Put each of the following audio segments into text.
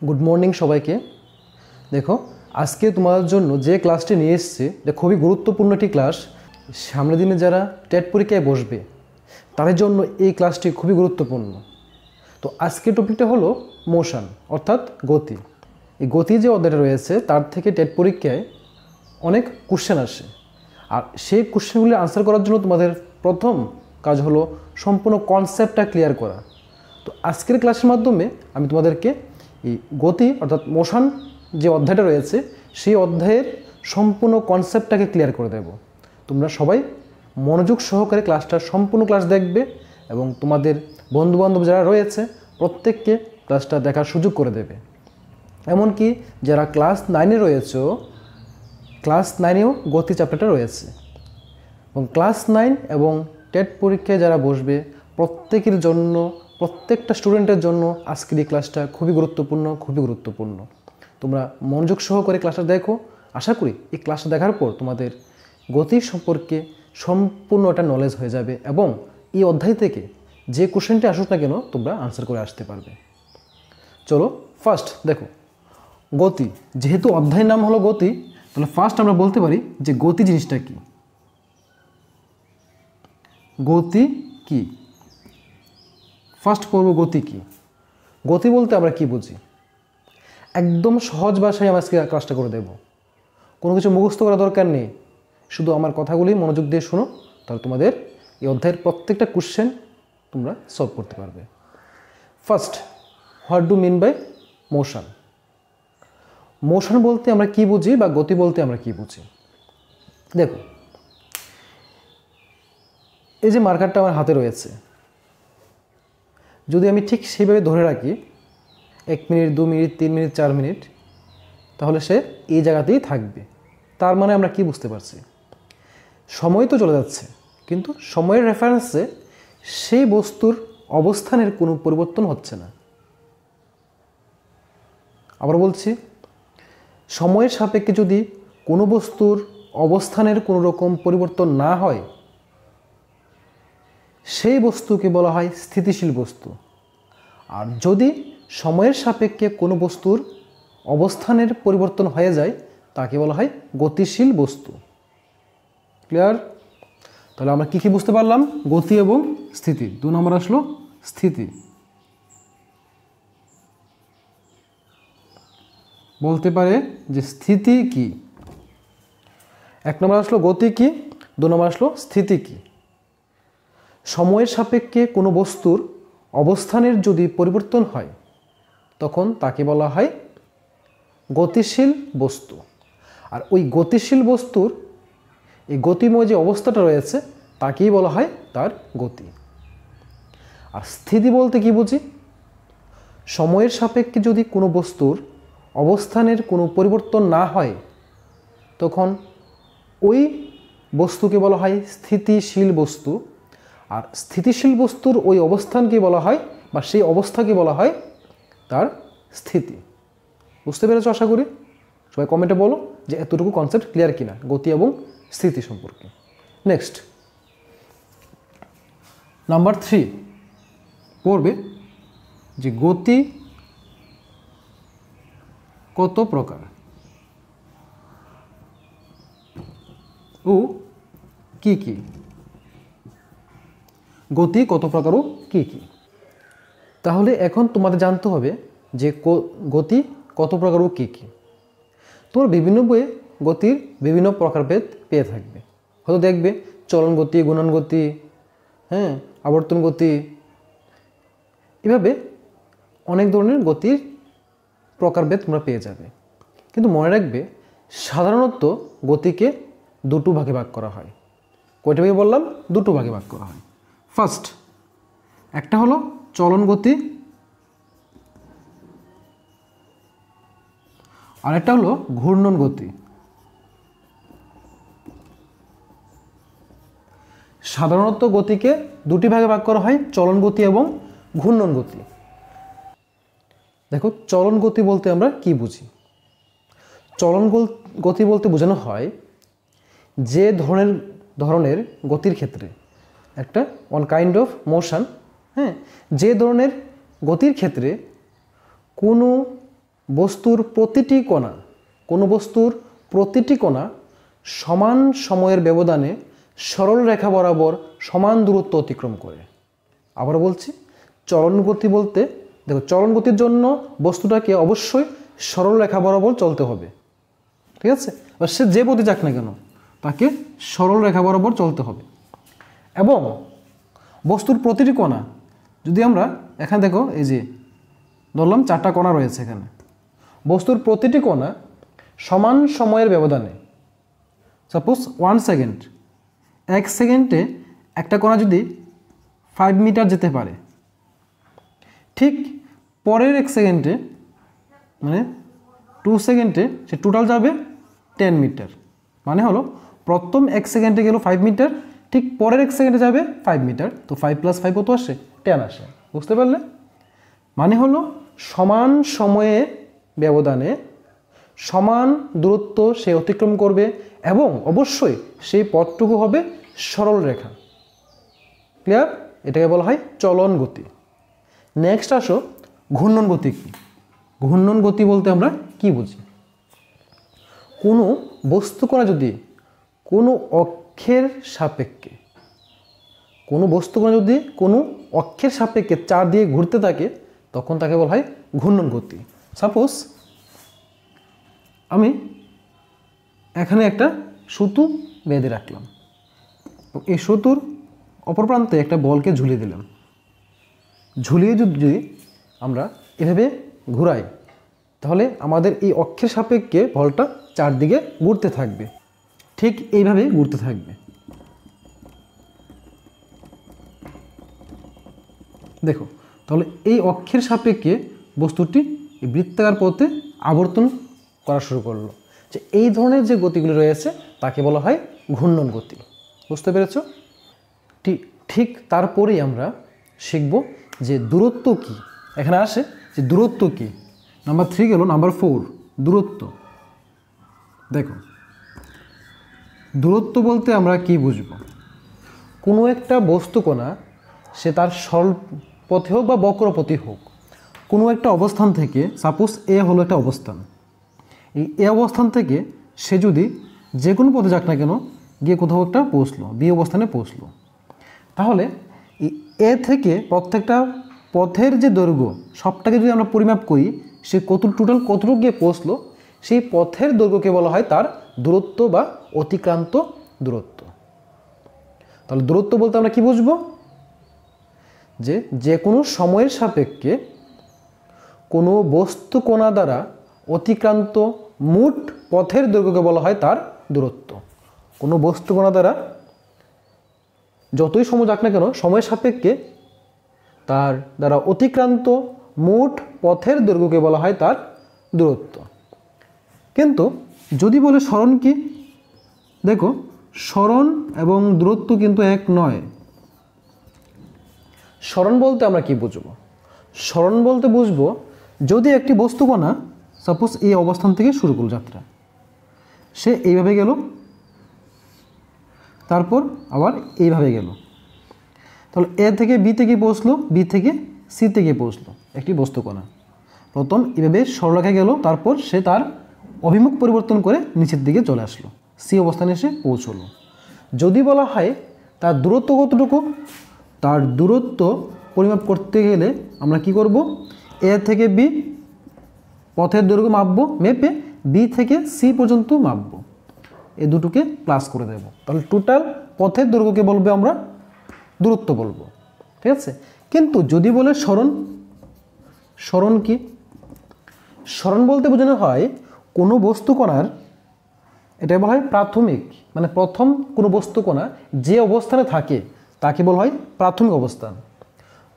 Good morning সবাইকে। দেখো, আজকে তোমাদের জন্য যে ক্লাসটি নিয়ে এসেছি এটা খুবই গুরুত্বপূর্ণ একটি ক্লাস। সামনের দিনে যারা টেট পরীক্ষায় বসবে তাদের জন্য এই ক্লাসটি খুবই গুরুত্বপূর্ণ। তো আজকের টপিকটা হলো মোশন অর্থাৎ গতি। এই গতি যে অধ্যায়টা রয়েছে তার থেকে টেট পরীক্ষায় অনেক কোশ্চেন আসে, আর সেই কোশ্চেনগুলি আনসার করার জন্য তোমাদের প্রথম কাজ হলো সম্পূর্ণ কনসেপ্টটা ক্লিয়ার করা। তো আজকের ক্লাসের মাধ্যমে আমি তোমাদেরকে এই গতি অর্থাৎ মোশন যে অধ্যায়টা রয়েছে সেই অধ্যায়ের সম্পূর্ণ কনসেপ্টটাকে ক্লিয়ার করে দেব। তোমরা সবাই মনোযোগ সহকারে ক্লাসটা সম্পূর্ণ ক্লাস দেখবে এবং তোমাদের বন্ধুবান্ধব যারা রয়েছে প্রত্যেককে ক্লাসটা দেখার সুযোগ করে দেবে। এমনকি যারা ক্লাস 9-এ রয়েছে, ক্লাস 9-এও গতি চ্যাপ্টারটা রয়েছে এবং ক্লাস 9 এবং টেট পরীক্ষায় যারা বসবে প্রত্যেকের জন্য, প্রত্যেকটা স্টুডেন্টের জন্য আজকের এই ক্লাসটা খুবই গুরুত্বপূর্ণ। তোমরা মনোযোগ সহকারে ক্লাসটা দেখো। আশা করি এই ক্লাসটা দেখার পর তোমাদের গতি সম্পর্কে সম্পূর্ণ একটা নলেজ হয়ে যাবে এবং এই অধ্যায় থেকে যে কোশ্চেনটি আসুক না কেন তোমরা আনসার করে আসতে পারবে। চলো ফার্স্ট দেখো, গতি। যেহেতু অধ্যায়ের নাম হলো গতি, তাহলে ফার্স্ট আমরা বলতে পারি যে গতি জিনিসটা কি। গতি কি? ফার্স্ট করব গতি কি। গতি বলতে আমরা কি বুঝি একদম সহজ ভাষায় আমি আজকে ক্লাসটা করে দেব। কোনো কিছু মুখস্থ করা দরকার নেই, শুধু আমার কথাগুলি মনোযোগ দিয়ে শোনো, তাহলে তোমাদের এই অধ্যায়ের প্রত্যেকটা কোশ্চেন তোমরা সলভ করতে পারবে। First, what do mean by motion. Motion বলতে আমরা কি বুঝি বা গতি বলতে আমরা কি বুঝি? দেখো, এই যে মার্কারটা আমার হাতে রয়েছে, যদি আমি ঠিক সেইভাবে ধরে রাখি 1 মিনিট, 2 মিনিট, 3 মিনিট, 4 মিনিট, তাহলে সে এই জায়গাতেই থাকবে। তার মানে আমরা কি বুঝতে পারছি? সময় তো চলে যাচ্ছে, কিন্তু সময়ের রেফারেন্সে সেই বস্তুর অবস্থানের কোনো পরিবর্তন হচ্ছে না। আবার বলছি, সময়ের সাপেক্ষে যদি কোনো বস্তুর অবস্থানের কোনো রকম পরিবর্তন না হয় সেই বস্তুকে বলা হয় স্থিতিশীল বস্তু। আর যদি সময়ের সাপেক্ষে কোনো বস্তুর অবস্থানের পরিবর্তন হয়ে যায় তাকে বলা হয় গতিশীল বস্তু। ক্লিয়ার? তাহলে আমরা কী বুঝতে পারলাম? গতি এবং স্থিতি। 2 নম্বর আসলো স্থিতি। বলতে পারে যে স্থিতি কি। 1 নম্বর আসলো গতি কি, 2 নম্বর আসলো স্থিতি কি। সময়ের সাপেক্ষে কোনো বস্তুর অবস্থানের যদি পরিবর্তন হয় তখন তাকে বলা হয় গতিশীল বস্তু। আর ওই গতিশীল বস্তুর এই গতিময় যে অবস্থাটা রয়েছে তাকেই বলা হয় তার গতি। আর স্থিতি বলতে কি বুঝি? সময়ের সাপেক্ষে যদি কোনো বস্তুর অবস্থানের কোনো পরিবর্তন না হয় তখন ওই বস্তুকে বলা হয় স্থিতিশীল বস্তু। আর স্থিতিশীল বস্তুর ওই অবস্থানকে বলা হয় বা সেই অবস্থাকে বলা হয় তার স্থিতি। বুঝতে পেরেছো আশা করি? সবাই কমেন্টে বলো যে এতটুকু কনসেপ্ট ক্লিয়ার কিনা গতি এবং স্থিতি সম্পর্কে। নেক্সট, নাম্বার 3 পড়বে যে গতি কত প্রকার ও কি কি। গতি কত প্রকার ও কি কি। তাহলে এখন তোমাদের জানতে হবে যে গতি কত প্রকার ও কি কি। তোমরা বিভিন্ন বইয়ে গতির বিভিন্ন প্রকারভেদ পেয়ে থাকবে। হয়তো দেখবে চলন গতি, গুণন গতি, আবর্তন গতি, এভাবে অনেক ধরনের গতির প্রকারভেদ তোমরা পেয়ে যাবে। কিন্তু মনে রাখবে সাধারণত গতিকে 2টো ভাগে ভাগ করা হয়। কয়টা ভাগে বললাম? 2টো ভাগে ভাগ করা হয়। ফার্স্ট, একটা হলো চলন গতি, আর একটা হলো ঘূর্ণন গতি। সাধারণত গতিকে 2টি ভাগে ভাগ করা হয়, চলন গতি এবং ঘূর্ণন গতি। দেখো, চলন গতি বলতে আমরা কি বুঝি? চলন গতি বলতে বোঝানো হয় যে ধরনের গতির ক্ষেত্রে একটা ওয়ান কাইন্ড অফ মোশন, যে ধরনের গতির ক্ষেত্রে কোনো বস্তুর প্রতিটি কণা, কোনো বস্তুর প্রতিটি কণা সমান সময়ের ব্যবধানে সরল রেখা বরাবর সমান দূরত্ব অতিক্রম করে। আবার বলছি, চলন গতি বলতে দেখো, চলন গতির জন্য বস্তুটাকে অবশ্যই সরল রেখা বরাবর চলতে হবে, ঠিক আছে? এবার সে যে পথে যাক না কেন তাকে সরল রেখা বরাবর চলতে হবে। এবং বস্তুর প্রতিটি কণা, যদি আমরা এখানে দেখো, এই যে ধরলাম 4টা কণা রয়েছে এখানে, বস্তুর প্রতিটি কণা সমান সময়ের ব্যবধানে, সাপোজ 1 সেকেন্ড, 1 সেকেন্ডে একটা কণা যদি 5 মিটার যেতে পারে, ঠিক পরের 1 সেকেন্ডে মানে 2 সেকেন্ডে সে টোটাল যাবে 10 মিটার। মানে হলো প্রথম 1 সেকেন্ডে গেল 5 মিটার, ঠিক পরের 1 সেকেন্ডে যাবে 5 মিটার, তো 5 + 5 কত আসে? 10 আসে। বুঝতে পারলে? মানে হলো সমান সময়ে ব্যবধানে সমান দূরত্ব সে অতিক্রম করবে এবং অবশ্যই সেই পথটুকু হবে সরল রেখা। ক্লিয়ার? এটাকে বলা হয় চলন গতি। নেক্সট আসো, ঘূর্ণন গতি কি? ঘূর্ণন গতি বলতে আমরা কি বুঝি? কোনো বস্তুকণা যদি কোনো অক্ষের সাপেক্ষে, কোনো বস্তুকণা যদি কোনো অক্ষের সাপেক্ষে চার দিয়ে ঘুরতে থাকে তখন তাকে বলা হয় ঘূর্ণন গতি। সাপোজ আমি এখানে একটা সুতো বেঁধে রাখলাম, এই সুতোর অপর প্রান্তে একটা বলকে ঝুলিয়ে দিলাম। ঝুলিয়ে যদি আমরা এভাবে ঘুরাই তাহলে আমাদের এই অক্ষের সাপেক্ষে বলটা চারদিকে ঘুরতে থাকবে, ঠিক এইভাবে ঘুরতে থাকবে। দেখো, তাহলে এই অক্ষের সাপেক্ষে বস্তুটি বৃত্তাকার পথে আবর্তন করা শুরু করলো। যে এই ধরনের যে গতিগুলি রয়েছে তাকে বলা হয় ঘূর্ণন গতি। বুঝতে পেরেছ? ঠিক তারপরেই আমরা শিখব যে দূরত্ব কি। এখানে আসে যে দূরত্ব কি। নাম্বার 3 গেল, নাম্বার 4 দূরত্ব। দেখো, দূরত্ব বলতে আমরা কি বুঝব? কোনো একটা বস্তুকণা সে তার সরল পথে হোক বা বক্রপথে হোক, কোনো একটা অবস্থান থেকে, সাপোজ এ হলো একটা অবস্থান, এই অবস্থান থেকে সে যদি যে কোনো পথে যাক না কেন গিয়ে কোথাও একটা পৌঁছলো, বি অবস্থানে পৌঁছলো, তাহলে এই এ থেকে প্রত্যেকটা পথের যে দৈর্ঘ্য সবটাকে যদি আমরা পরিমাপ করি, সে টোটাল কতটুকু গিয়ে পৌঁছলো, সেই পথের দৈর্ঘ্যকে বলা হয় তার দূরত্ব বা অতিক্রান্ত দূরত্ব। তাহলে দূরত্ব বলতে আমরা কি বুঝবো? যে কোনো সময়ের সাপেক্ষে কোনো বস্তুকণা দ্বারা অতিক্রান্ত মোট পথের দৈর্ঘ্যকে বলা হয় তার দূরত্ব। কোনো বস্তুকণা দ্বারা যতই সময় যাক না কেন সময়ের সাপেক্ষে তার দ্বারা অতিক্রান্ত মোট পথের দৈর্ঘ্যকে বলা হয় তার দূরত্ব। কিন্তু যদি বলে সরণ কি? দেখো, সরণ এবং দূরত্ব কিন্তু এক নয়। সরণ বলতে আমরা কি বুঝবো? সরণ বলতে বুঝবো যদি একটি বস্তুকণা সাপোজ এই অবস্থান থেকে শুরু করল যাত্রা, সে এইভাবে গেল, তারপর আবার এইভাবে গেল, তাহলে এ থেকে বি থেকে পৌঁছলো, বি থেকে সি থেকে পৌঁছলো একটি বস্তুকণা। প্রথম এভাবে সরলরেখায় গেল, তারপর সে তার অভিমুখ পরিবর্তন করে নিচের দিকে চলে আসলো, সি অবস্থানে এসে পৌঁছলো। যদি বলা হয় তার দূরত্ব কতটুকু, তার দূরত্ব পরিমাপ করতে গেলে আমরা কি করব? এ থেকে বি পথের দৈর্ঘ্য মাপবো, মেপে বি থেকে সি পর্যন্ত মাপবো, এই দুটোকে প্লাস করে দেব, তাহলে টোটাল পথের দৈর্ঘ্যকে বলবো আমরা দূরত্ব বলবো। ঠিক আছে? কিন্তু যদি বলে সরণ, সরণ কি? সরণ বলতে বোঝানো হয় কোনো বস্তুকণার, এটা বলা হয় প্রাথমিক, মানে প্রথম কোনো বস্তুকণা যে অবস্থানে থাকে তাকে বলা হয় প্রাথমিক অবস্থান।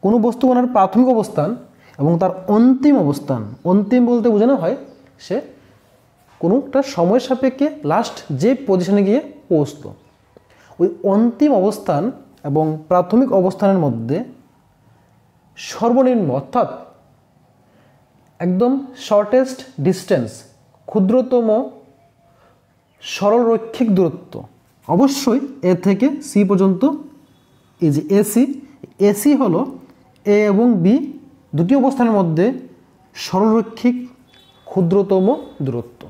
কোনো বস্তুকণার প্রাথমিক অবস্থান এবং তার অন্তিম অবস্থান, অন্তিম বলতে বোঝানো হয় সে কোনোটা সময়ের সাপেক্ষে লাস্ট যে পজিশনে গিয়ে পৌঁছলো, ওই অন্তিম অবস্থান এবং প্রাথমিক অবস্থানের মধ্যে সর্বনিম্ন অর্থাৎ একদম শর্টেস্ট ডিস্টেন্স, ক্ষুদ্রতম সরলরৈখিক দূরত্ব অবশ্যই এ থেকে সি পর্যন্ত। এই যে এসি, এসি হলো এ এবং বি দুটি অবস্থানের মধ্যে সরলরৈখিক ক্ষুদ্রতম দূরত্ব।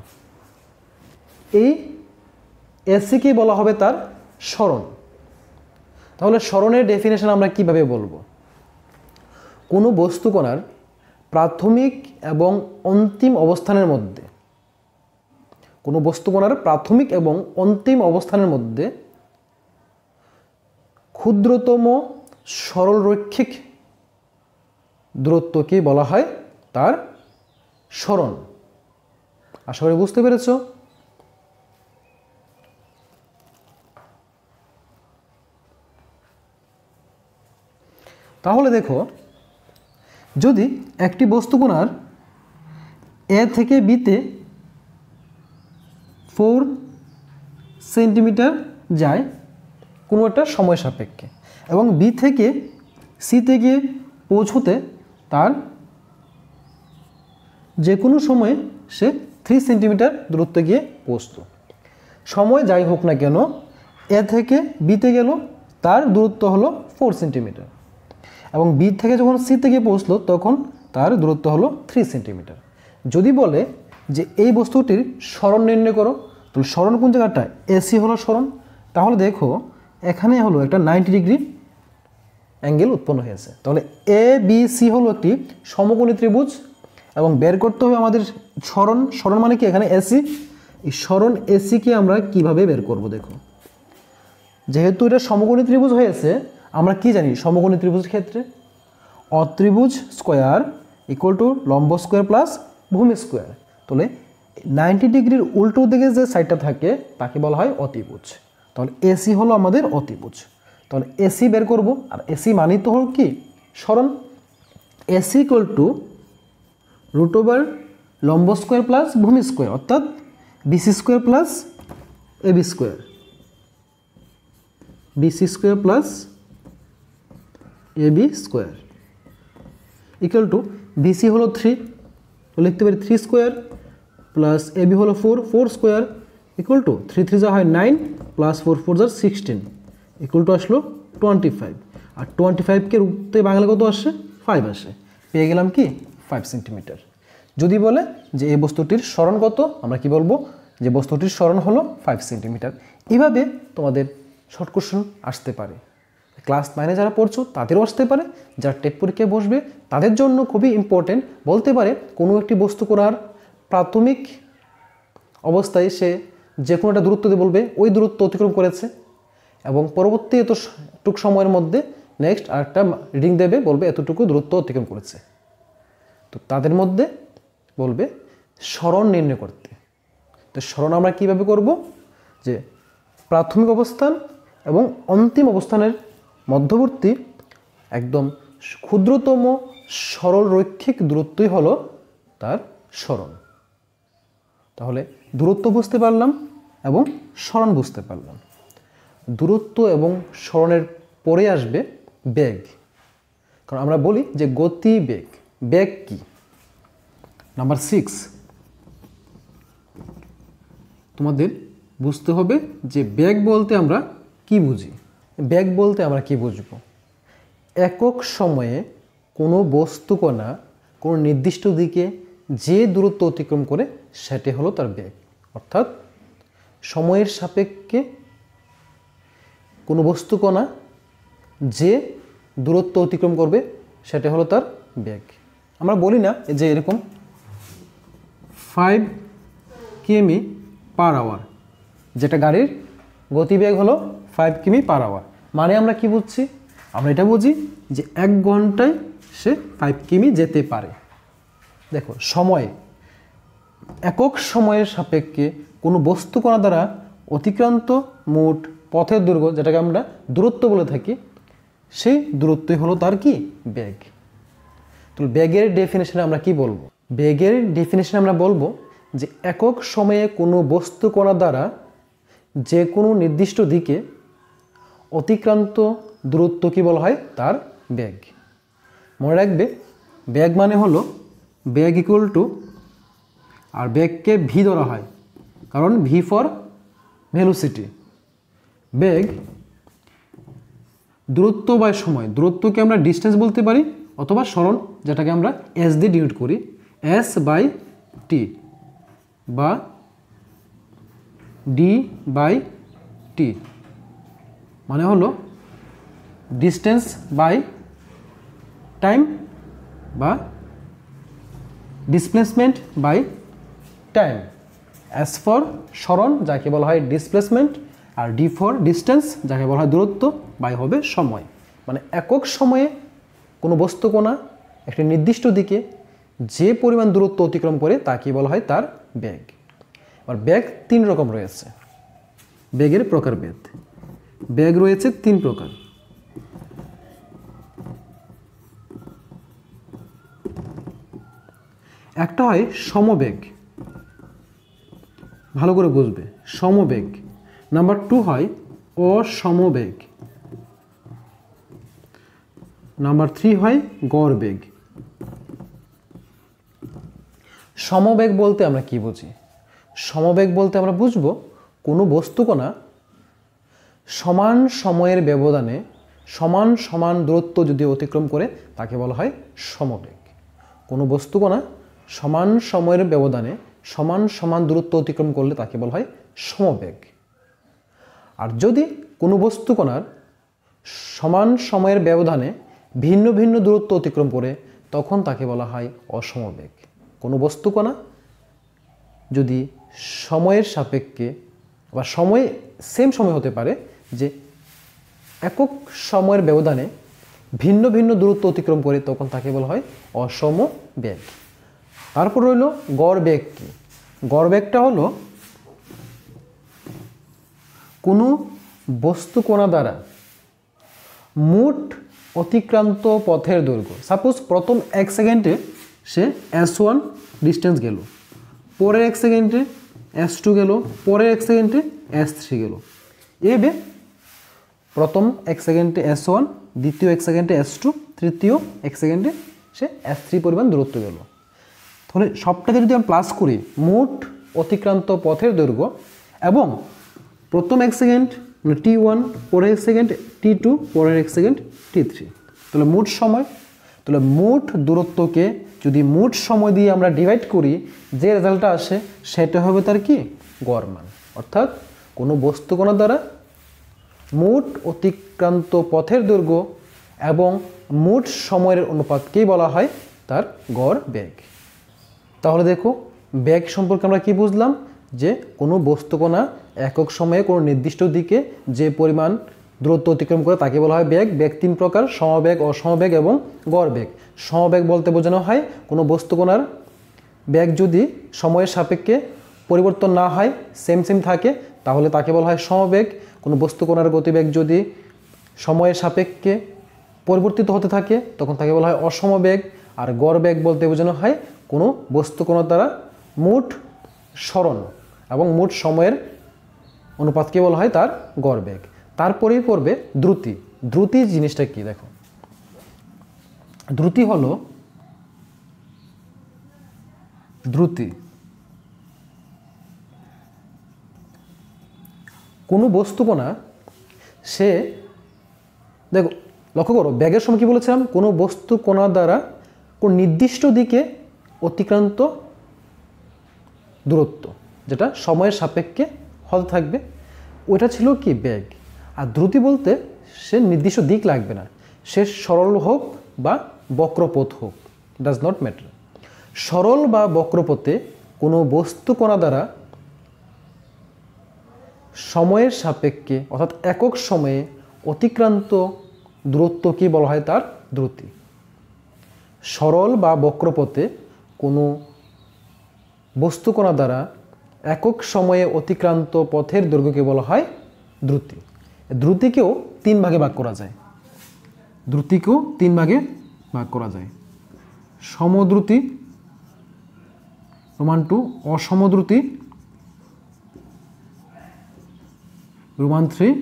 এই এসিকে বলা হবে তার সরণ। তাহলে সরণের ডেফিনেশন আমরা কিভাবে বলবো? কোনো বস্তুকণার প্রাথমিক এবং অন্তিম অবস্থানের মধ্যে, কোনো বস্তুকণার প্রাথমিক এবং অন্তিম অবস্থানের মধ্যে ক্ষুদ্রতম সরলরৈখিক দূরত্বকে বলা হয় তার সরণ। আশা করি বুঝতে পেরেছ। তাহলে দেখো, যদি একটি বস্তুকণার এ থেকে বিতে 4 সেন্টিমিটার যায় কোনো একটা সময় সাপেক্ষে, এবং বি থেকে সিতে গিয়ে পৌঁছতে তার যে কোনো সময়ে সে 3 সেন্টিমিটার দূরত্বে গিয়ে পৌঁছত। সময় যাই হোক না কেন, এ থেকে বিতে গেল, তার দূরত্ব হলো 4 সেন্টিমিটার, এবং বি থেকে যখন সিতে গিয়ে পৌঁছলো তখন তার দূরত্ব হলো 3 সেন্টিমিটার। যদি বলে যে এই বস্তুটির সরণ নির্ণয় করো, তাহলে সরণ কোন জায়গাটায়? এসি হলো সরণ। তাহলে দেখো এখানে হলো একটা 90 ডিগ্রি অ্যাঙ্গেল উৎপন্ন হয়েছে। তাহলে এ বি সি হলো একটি সমকোণী ত্রিভুজ, এবং বের করতে হবে আমাদের সরণ। সরণ মানে কি? এখানে এসি। এই সরণ এসিকে আমরা কিভাবে বের করব? দেখো, যেহেতু এটা সমকোণী ত্রিভুজ হয়েছে, আমরা কি জানি সমকোণী ত্রিভুজের ক্ষেত্রে? অত্রিভুজ স্কোয়ার ইকুয়াল টু লম্ব স্কোয়ার প্লাস ভূমি স্কোয়ার। তাহলে 90 ডিগ্রির উল্টো দিকে যে সাইডটা থাকে তাকে বলা হয় অতিভুজ। তাহলে এসি হলো আমাদের অতিভুজ। তাহলে এসি বের করব, আর এসি মানেই তো হল কি? সরণ। AC equal to root over লম্ব স্কোয়ার প্লাস ভূমি স্কোয়ার, অর্থাৎ BC square plus AB square, BC square plus AB square equal to BC হলো 3, তো লিখতে পারি 3 স্কোয়ার প্লাস এবি হলো 4, 4 স্কোয়ার ইকুয়াল টু 3 3 যা হয় 9 প্লাস 4 4 যা 16 ইকুয়াল টু আসলো 25। আর 25কে রূপতে বাংলা কত আসে? 5 আসে। পেয়ে গেলাম কি? 5 সেন্টিমিটার। যদি বলে যে এই বস্তুটির সরণ কত, আমরা কি বলবো? যে বস্তুটির সরণ হলো 5 সেন্টিমিটার। এইভাবে তোমাদের শর্ট কোশ্চেন আসতে পারে। ক্লাস 9-এ যারা পড়ছো তাদেরও আসতে পারে, যারা টেট পরীক্ষায় বসবে তাদের জন্য খুবই ইম্পর্টেন্ট। বলতে পারে কোনো একটি বস্তুকণার প্রাথমিক অবস্থায় সে যে কোনো একটা দূরত্ব দিয়ে বলবে ওই দূরত্ব অতিক্রম করেছে, এবং পরবর্তী এতটুকু সময়ের মধ্যে নেক্সট আরেকটা রিডিং দেবে, বলবে এতটুকু দূরত্ব অতিক্রম করেছে। তো তাদের মধ্যে বলবে সরণ নির্ণয় করতে। তো সরণ আমরা কীভাবে করব? যে প্রাথমিক অবস্থান এবং অন্তিম অবস্থানের মধ্যবর্তী একদম ক্ষুদ্রতম সরল রৈখিক দূরত্বই হলো তার সরণ। তাহলে দূরত্ব বুঝতে পারলাম এবং সরণ বুঝতে পারলাম। দূরত্ব এবং সরণের পরে আসবে বেগ। কারণ আমরা বলি যে গতি বেগ। বেগ কি? নাম্বার 6, তোমাদের বুঝতে হবে যে বেগ বলতে আমরা কি বুঝি। বেগ বলতে আমরা কি বুঝব? একক সময়ে কোনো বস্তুকণা কোনো নির্দিষ্ট দিকে যে দূরত্ব অতিক্রম করে সেটি হলো তার বেগ। অর্থাৎ সময়ের সাপেক্ষে কোনো বস্তুকণা যে দূরত্ব অতিক্রম করবে সেটা হলো তার বেগ। আমরা বলি না যে এরকম 5 কিমি/আওয়ার, যেটা গাড়ির গতিবেগ হলো 5 কিমি/আওয়ার। মানে আমরা কি বুঝছি? আমরা এটা বুঝি যে 1 ঘন্টায় সে 5 কিমি যেতে পারে। দেখো, সময়, একক সময়ের সাপেক্ষে কোনো বস্তুকণা দ্বারা অতিক্রান্ত মোট পথের দৈর্ঘ্য, যেটাকে আমরা দূরত্ব বলে থাকি, সেই দূরত্বই হলো তার কি? বেগ। তো বেগের ডেফিনেশনে আমরা কি বলবো? বেগের ডেফিনেশনে আমরা বলবো যে একক সময়ে কোনো বস্তুকণা দ্বারা যে কোনো নির্দিষ্ট দিকে অতিক্রান্ত দূরত্ব কি বলা হয়? তার বেগ। মনে রাখবে, বেগ মানে হলো বেগ ইকুয়াল টু, আর বেগকে ভি ধরা হয় কারণ ভি ফর ভেলোসিটি। বেগ দূরত্ব বাই সময়। দূরত্বকে আমরা ডিস্টেন্স বলতে পারি অথবা সরণ, যেটাকে আমরা এস দিয়ে ডিনোট করি, এস বাই টি বা ডি বাই টি, মানে হলো ডিস্টেন্স বাই টাইম বা displacement by time. S for সরণ, যাকে বলা হয় ডিসপ্লেসমেন্ট, আর ডি ফর ডিস্টেন্স, যাকে বলা হয় দূরত্ব, বাই হবে সময়। মানে একক সময়ে কোনো বস্তুকণা একটি নির্দিষ্ট দিকে যে পরিমাণ দূরত্ব অতিক্রম করে তাকে বলা হয় তার বেগ। আর বেগ তিন রকম রয়েছে, বেগের প্রকারভেদ। বেগ রয়েছে তিন প্রকার। একটা হয় সমবেগ, ভালো করে বুঝবে, সমবেগ। নাম্বার 2 হয় অসমবেগ। নাম্বার 3 হয় গড় বেগ। সমবেগ বলতে আমরা কি বুঝি? সমবেগ বলতে আমরা বুঝব কোনো বস্তুকণা সমান সময়ের ব্যবধানে সমান সমান দূরত্ব যদি অতিক্রম করে তাকে বলা হয় সমবেগ। কোনো বস্তুকণা সমান সময়ের ব্যবধানে সমান সমান দূরত্ব অতিক্রম করলে তাকে বলা হয় সমবেগ। আর যদি কোনো বস্তুকণার সমান সময়ের ব্যবধানে ভিন্ন ভিন্ন দূরত্ব অতিক্রম করে তখন তাকে বলা হয় অসমবেগ। কোনো বস্তুকণা যদি সময়ের সাপেক্ষে বা সময় সেম সময় হতে পারে, যে একক সময়ের ব্যবধানে ভিন্ন ভিন্ন দূরত্ব অতিক্রম করে তখন তাকে বলা হয় অসমবেগ। তারপর রইল গড় বেগ। কি গড় বেগটা হলো কোনো বস্তুকণা দ্বারা মোট অতিক্রান্ত পথের দৈর্ঘ্য। সাপোজ প্রথম 1 সেকেন্ডে সে S1 ডিস্টেন্স গেল, পরের 1 সেকেন্ডে S2 গেল, পরের 1 সেকেন্ডে S3 গেল। এভাবে প্রথম 1 সেকেন্ডে S1, দ্বিতীয় 1 সেকেন্ডে S2, তৃতীয় 1 সেকেন্ডে সে S3 পরিমাণ দূরত্ব গেল। তাহলে সবটাকে যদি আমি প্লাস করি, মোট অতিক্রান্ত পথের দৈর্ঘ্য এবং প্রথম 1 সেকেন্ড মানে T1, পরের 1 সেকেন্ড T2, পরের 1 সেকেন্ড T3, তাহলে মোট সময়। তাহলে মোট দূরত্বকে যদি মোট সময় দিয়ে আমরা ডিভাইড করি, যে রেজাল্টটা আসে সেটা হবে তার কি গড় মান। অর্থাৎ কোনো বস্তুকণা দ্বারা মোট অতিক্রান্ত পথের দৈর্ঘ্য এবং মোট সময়ের অনুপাতকেই বলা হয় তার গড় বেগ। তাহলে দেখো বেগ সম্পর্কে আমরা কি বুঝলাম, যে কোনো বস্তুকণা একক সময়ে কোনো নির্দিষ্ট দিকে যে পরিমাণ দূরত্ব অতিক্রম করে তাকে বলা হয় বেগ। বেগ তিন প্রকার, সমবেগ, অসমবেগ এবং গড় বেগ। সমবেগ বলতে বোঝানো হয় কোনো বস্তুকণার বেগ যদি সময়ের সাপেক্ষে পরিবর্তন না হয়, সেম সেম থাকে, তাহলে তাকে বলা হয় সমবেগ। কোনো বস্তুকণার গতিবেগ যদি সময়ের সাপেক্ষে পরিবর্তিত হতে থাকে তখন তাকে বলা হয় অসমবেগ। আর গড় বেগ বলতে বোঝানো হয় কোনো বস্তুকণার দ্বারা মোট সরণ এবং মোট সময়ের অনুপাতকে বলা হয় তার গড় বেগ। তারপরেই পড়বে দ্রুতি। দ্রুতি জিনিসটা কি দেখো, দ্রুতি হলো কোনো বস্তুকণা সে, দেখো লক্ষ্য করো বেগের সময় কি বলেছিলাম, কোনো বস্তুকণা দ্বারা কোন নির্দিষ্ট দিকে অতিক্রান্ত দূরত্ব যেটা সময়ের সাপেক্ষে হতে থাকবে, ওইটা ছিল কি বেগ। আর দ্রুতি বলতে সে নির্দিষ্ট দিক লাগবে না, সে সরল হোক বা বক্রপথ হোক, ডাজ নট ম্যাটার। সরল বা বক্রপথে কোনো বস্তুকণা দ্বারা সময়ের সাপেক্ষে অর্থাৎ একক সময়ে অতিক্রান্ত দূরত্বকে বলা হয় তার দ্রুতি। সরল বা বক্রপথে কোনো বস্তুকণা দ্বারা একক সময়ে অতিক্রান্ত পথের দৈর্ঘ্যকে বলা হয় দ্রুতি। দ্রুতিকেও 3 ভাগে ভাগ করা যায়। দ্রুতিকেও 3 ভাগে ভাগ করা যায়। সমদ্রুতি রোমান 2, অসমদ্রুতি রোমান 3,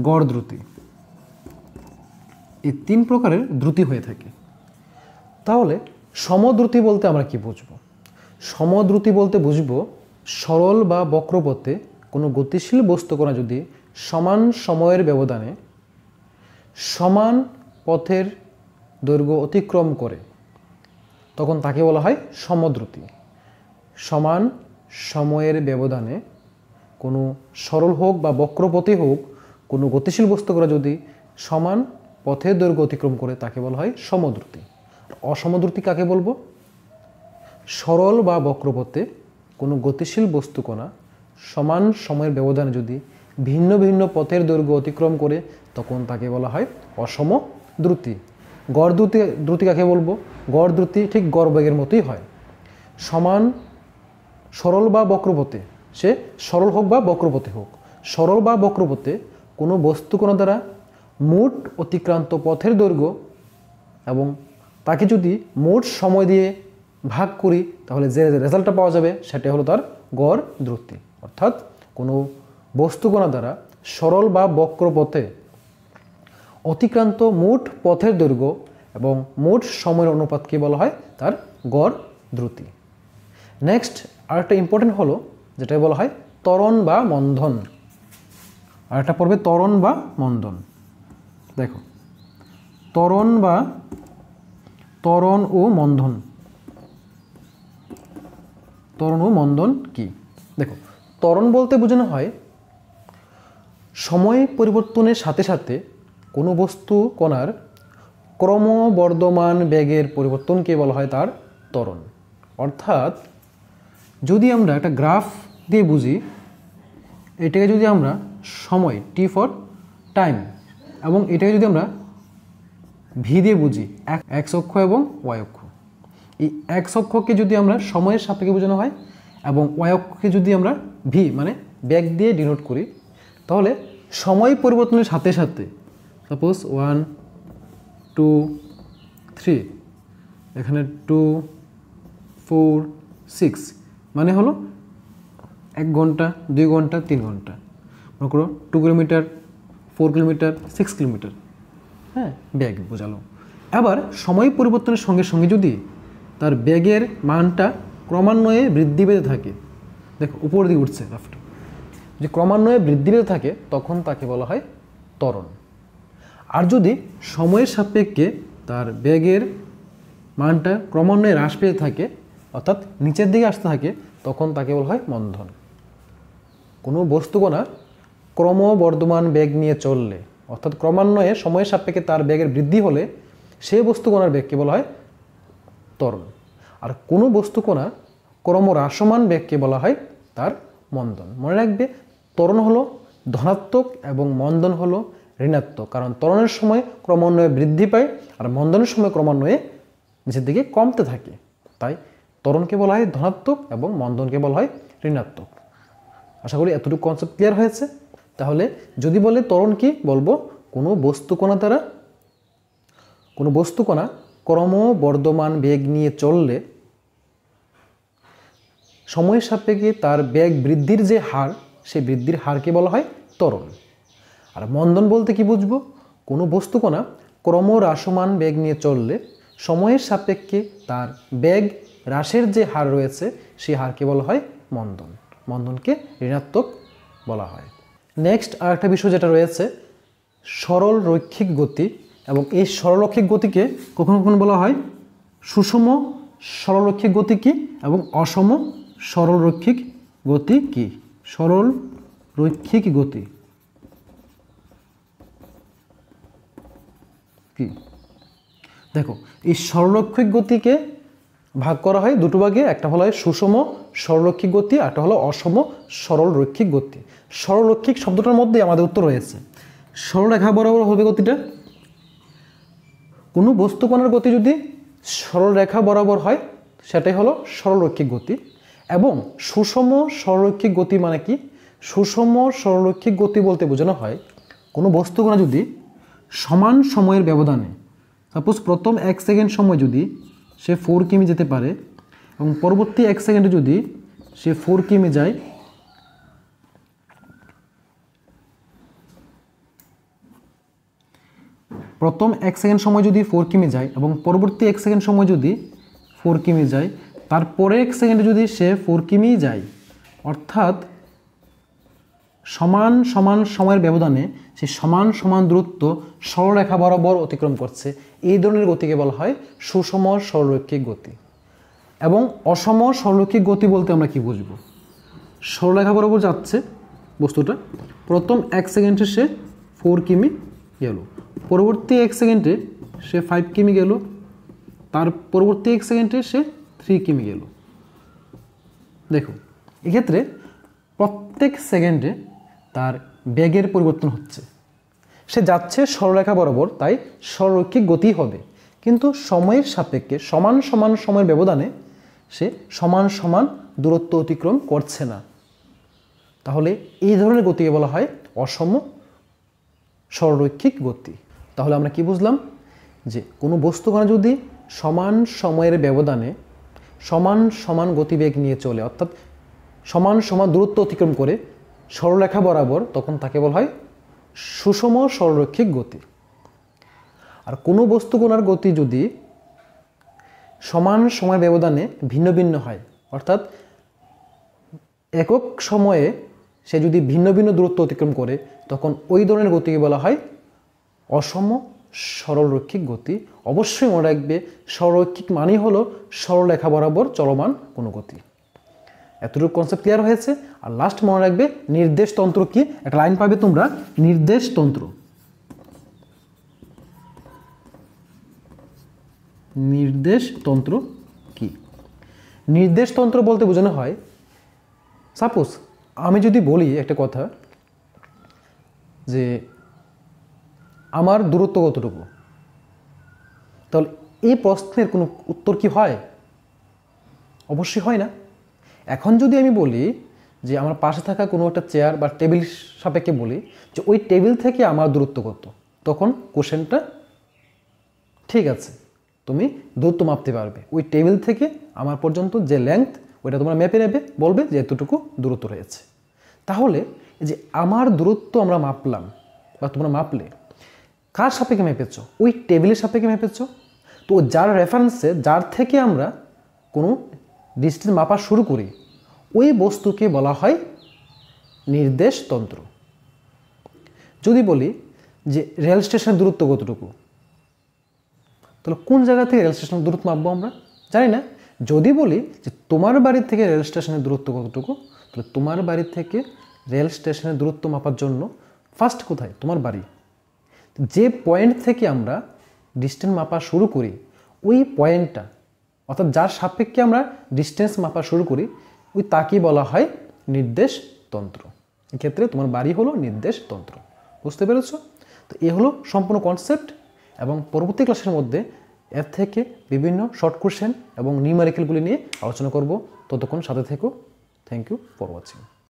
গড় দ্রুতি। এই 3 প্রকারের দ্রুতি হয়ে থাকে। তাহলে সমদ্রুতি বলতে আমরা কি বুঝব? সমদ্রুতি বলতে বুঝব সরল বা বক্রপথে কোনো গতিশীল বস্তুকণা যদি সমান সময়ের ব্যবধানে সমান পথের দৈর্ঘ্য অতিক্রম করে তখন তাকে বলা হয় সমদ্রুতি। সমান সময়ের ব্যবধানে কোনো সরল হোক বা বক্রপথে হোক কোনো গতিশীল বস্তু করা যদি সমান পথের দৈর্ঘ্য অতিক্রম করে তাকে বলা হয় সমদ্রুতি। অসমদ্রুতি কাকে বলবো? সরল বা বক্রপথে কোনো গতিশীল বস্তু কণা সমান সময়ের ব্যবধানে যদি ভিন্ন ভিন্ন পথের দৈর্ঘ্য অতিক্রম করে তখন তাকে বলা হয় অসম দ্রুতি। গড় দ্রুতি কাকে বলবো? গড় দ্রুতি ঠিক গড় বেগের মতোই হয়। সমান সরল বা বক্রপথে, সে সরল হোক বা বক্রপথে হোক, সরল বা বক্রপথে কোনো বস্তু কণা দ্বারা মোট অতিক্রান্ত পথের দৈর্ঘ্য এবং তাকে যদি মোট সময় দিয়ে ভাগ করি তাহলে যে রেজাল্টটা পাওয়া যাবে সেটা হলো তার গড় দ্রুতি। অর্থাৎ কোনো বস্তু কণা দ্বারা সরল বা বক্রপথে অতিক্রান্ত মোট পথের দৈর্ঘ্য এবং মোট সময়ের অনুপাতকে বলা হয় তার গড় দ্রুতি। নেক্সট আরেকটা ইম্পর্টেন্ট হলো যেটা বলা হয় ত্বরণ বা মন্দন। আরেকটা পড়বে ত্বরণ বা মন্দন। দেখো ত্বরণ ও মন্দন, ত্বরণ ও মন্দন কি? দেখো ত্বরণ বলতে বোঝানো হয় সময় পরিবর্তনের সাথে সাথে কোনো বস্তু কণার ক্রমবর্ধমান বেগের পরিবর্তনকে বলা হয় তার ত্বরণ। অর্থাৎ যদি আমরা একটা গ্রাফ দিয়ে বুঝি, এটাকে যদি আমরা সময় টি ফর টাইম এবং এটাকে যদি আমরা ভি দিয়ে বুঝি, এক্স অক্ষ এবং ওয়াই অক্ষ, এই এক্স অক্ষকে যদি আমরা সময়ের সাপেক্ষে বোঝানো হয় এবং ওয়াই অক্ষকে যদি আমরা ভি মানে বেগ দিয়ে ডিনোট করি, তাহলে সময় পরিবর্তনের সাথে সাথে সাপোজ 1 2 3, এখানে 2 4 6 মানে হলো 1 ঘন্টা 2 ঘন্টা 3 ঘন্টা, মনে করো 2 কিলোমিটার 4 কিলোমিটার 6 কিলোমিটার, হ্যাঁ বেগ বোঝালো। আবার সময় পরিবর্তনের সঙ্গে সঙ্গে যদি তার বেগের মানটা ক্রমান্বয়ে বৃদ্ধি পেতে থাকে, দেখো উপর দিকে উঠছে গ্রাফটা, যে ক্রমান্বয়ে বৃদ্ধি পেতে থাকে তখন তাকে বলা হয় ত্বরণ। আর যদি সময়ের সাপেক্ষে তার বেগের মানটা ক্রমান্বয়ে হ্রাস পেতে থাকে অর্থাৎ নিচের দিকে আসতে থাকে তখন তাকে বলা হয় মন্দন। কোনো বস্তুকণা ক্রমবর্ধমান বেগ নিয়ে চললে অর্থাৎ ক্রমান্বয়ে সময়ের সাপেক্ষে তার বেগের বৃদ্ধি হলে সেই বস্তুকণার বেগকে বলা হয় ত্বরণ। আর কোনো বস্তুকণা ক্রমহ্রাসমান বেগকে বলা হয় তার মন্দন। মনে রাখবে ত্বরণ হলো ধনাত্মক এবং মন্দন হলো ঋণাত্মক, কারণ ত্বরণের সময় ক্রমান্বয়ে বৃদ্ধি পায় আর মন্দনের সময় ক্রমান্বয়ে নিচের দিকে কমতে থাকে। তাই ত্বরণকে বলা হয় ধনাত্মক এবং মন্দনকে বলা হয় ঋণাত্মক। আশা করি এতটুকু কনসেপ্ট ক্লিয়ার হয়েছে। তাহলে যদি বলে ত্বরণ কি, বলবো কোনো বস্তুকণা দ্বারা কোনো বস্তুকণা ক্রমবর্ধমান বেগ নিয়ে চললে সময়ের সাপেক্ষে তার বেগ বৃদ্ধির যে হার সেই বৃদ্ধির হারকে বলা হয় ত্বরণ। আর মন্দন বলতে কি বুঝবো? কোনো বস্তুকণা ক্রমহ্রাসমান বেগ নিয়ে চললে সময়ের সাপেক্ষে তার বেগ হ্রাসের যে হার রয়েছে সেই হারকে বলা হয় মন্দন। মন্দনকে ঋণাত্মক বলা হয়। নেক্সট আরেকটা বিষয় যেটা রয়েছে সরল রৈখিক গতি, এবং এই সরলরৈখিক গতিকে কখনো কখনো বলা হয় সুষম সরলরৈখিক গতি কি এবং অসম সরলরৈখিক গতি কি। সরল রৈখিক গতি কি? দেখো এই সরলরৈখিক গতিকে ভাগ করা হয় দুটো ভাগে, একটা হলো সুষম সরলরৈখিক গতি আর একটা হলো অসম সরলরৈখিক গতি। সরলরৈখিক শব্দটার মধ্যে আমাদের উত্তর রয়েছে। সরলরেখা বরাবর হবে গতিটা, কোনো বস্তুকণার গতি যদি সরলরেখা বরাবর হয় সেটাই হলো সরলরৈখিক গতি। এবং সুষম সরলরৈখিক গতি মানে কি? সুষম সরলরৈখিক গতি বলতে বোঝানো হয় কোনো বস্তুকণা যদি সমান সময়ের ব্যবধানে, সাপোজ প্রথম 1 সেকেন্ড সময় যদি সে 4 কিমি যেতে পারে এবং পরবর্তী 1 সেকেন্ডে যদি সে 4 কিমি যায়, প্রথম 1 সেকেন্ড সময় যদি 4 কিমি যায় এবং পরবর্তী 1 সেকেন্ড সময় যদি 4 কিমি যায়, তারপরে 1 সেকেন্ডে যদি সে 4 কিমি যায়, অর্থাৎ সমান সমান সময়ের ব্যবধানে সে সমান সমান দূরত্ব সরলরেখা বরাবর অতিক্রম করছে, এই ধরনের গতিকে বলা হয় সুষম সরলরৈখিক গতি। এবং অসম সরলরৈখিক গতি বলতে আমরা কি বুঝবো? সরলরেখা বরাবর যাচ্ছে বস্তুটা, প্রথম 1 সেকেন্ডে সে 4 কিমি গেল, পরবর্তী 1 সেকেন্ডে সে 5 কিমি গেল, তার পরবর্তী 1 সেকেন্ডে সে 3 কিমি গেল। দেখো এক্ষেত্রে প্রত্যেক সেকেন্ডে তার বেগের পরিবর্তন হচ্ছে, সে যাচ্ছে সরলরেখা বরাবর, তাই সরলরৈখিক গতি হবে, কিন্তু সময়ের সাপেক্ষে সমান সমান সময়ের ব্যবধানে সে সমান সমান দূরত্ব অতিক্রম করছে না। তাহলে এই ধরনের গতিকে বলা হয় অসম সরলরৈখিক গতি। তাহলে আমরা কি বুঝলাম? যে কোনো বস্তুকণা যদি সমান সময়ের ব্যবধানে সমান সমান গতিবেগ নিয়ে চলে, অর্থাৎ সমান সমান দূরত্ব অতিক্রম করে সরলরেখা বরাবর, তখন তাকে বলা হয় সুষম সরলরৈখিক গতি। আর কোনো বস্তুকণার গতি যদি সমান সময়ের ব্যবধানে ভিন্ন ভিন্ন হয়, অর্থাৎ একক সময়ে সে যদি ভিন্ন ভিন্ন দূরত্ব অতিক্রম করে, তখন ওই ধরনের গতিকে বলা হয় অসম সরলরৈখিক গতি। অবশ্যই মনে রাখবে, সরলরৈখিক মানেই হলো সরলরেখা বরাবর চলমান কোনো গতি। এতটুকু কনসেপ্ট ক্লিয়ার হয়েছে। আর লাস্ট মনে রাখবে নির্দেশতন্ত্র কি, একটা লাইন পাবে তোমরা, নির্দেশতন্ত্র। নির্দেশতন্ত্র কি? নির্দেশতন্ত্র বলতে বোঝানো হয়, সাপোজ আমি যদি বলি একটা কথা যে আমার দূরত্ব কতটুকু, তাহলে এই প্রশ্নের কোনো উত্তর কি হয়? অবশ্যই হয় না। এখন যদি আমি বলি যে আমার পাশে থাকা কোনো একটা চেয়ার বা টেবিল সাপেক্ষে বলি যে ওই টেবিল থেকে আমার দূরত্ব কত, তখন কোশ্চেনটা ঠিক আছে, তুমি দূরত্ব মাপতে পারবে। ওই টেবিল থেকে আমার পর্যন্ত যে লেংথ, ওইটা তোমরা মেপে নেবে, বলবে যে এতটুকু দূরত্ব রয়েছে। তাহলে এই যে আমার দূরত্ব আমরা মাপলাম বা তোমরা মাপলে, কার সাপেক্ষে মেপেছ? ওই টেবিলের সাপেক্ষে মেপেছ। তো যার রেফারেন্সে, যার থেকে আমরা কোনো ডিস্টেন্স মাপা শুরু করি, ওই বস্তুকে বলা হয় নির্দেশতন্ত্র। যদি বলি যে রেল স্টেশনের দূরত্ব কতটুকু, তাহলে কোন জায়গা থেকে রেল স্টেশনের দূরত্ব মাপবো আমরা? জানি না। যদি বলি যে তোমার বাড়ি থেকে রেল স্টেশনের দূরত্ব কতটুকু, তাহলে তোমার বাড়ি থেকে রেল স্টেশনের দূরত্ব মাপার জন্য ফার্স্ট কোথায়? তোমার বাড়ি। যে পয়েন্ট থেকে আমরা ডিস্টেন্স মাপা শুরু করি, ওই পয়েন্টটা, অর্থাৎ যার সাপেক্ষে আমরা ডিস্টেন্স মাপা শুরু করি, ওই তাকে বলা হয় নির্দেশতন্ত্র। এক্ষেত্রে তোমার বাড়ি হলো নির্দেশতন্ত্র। বুঝতে পেরেছ? তো এ হলো সম্পূর্ণ কনসেপ্ট, এবং পরবর্তী ক্লাসের মধ্যে এর থেকে বিভিন্ন শর্ট কোশ্চেন এবং নিউমেরিক্যালগুলি নিয়ে আলোচনা করব। ততক্ষণ সাথে থেকো। Thank you for watching.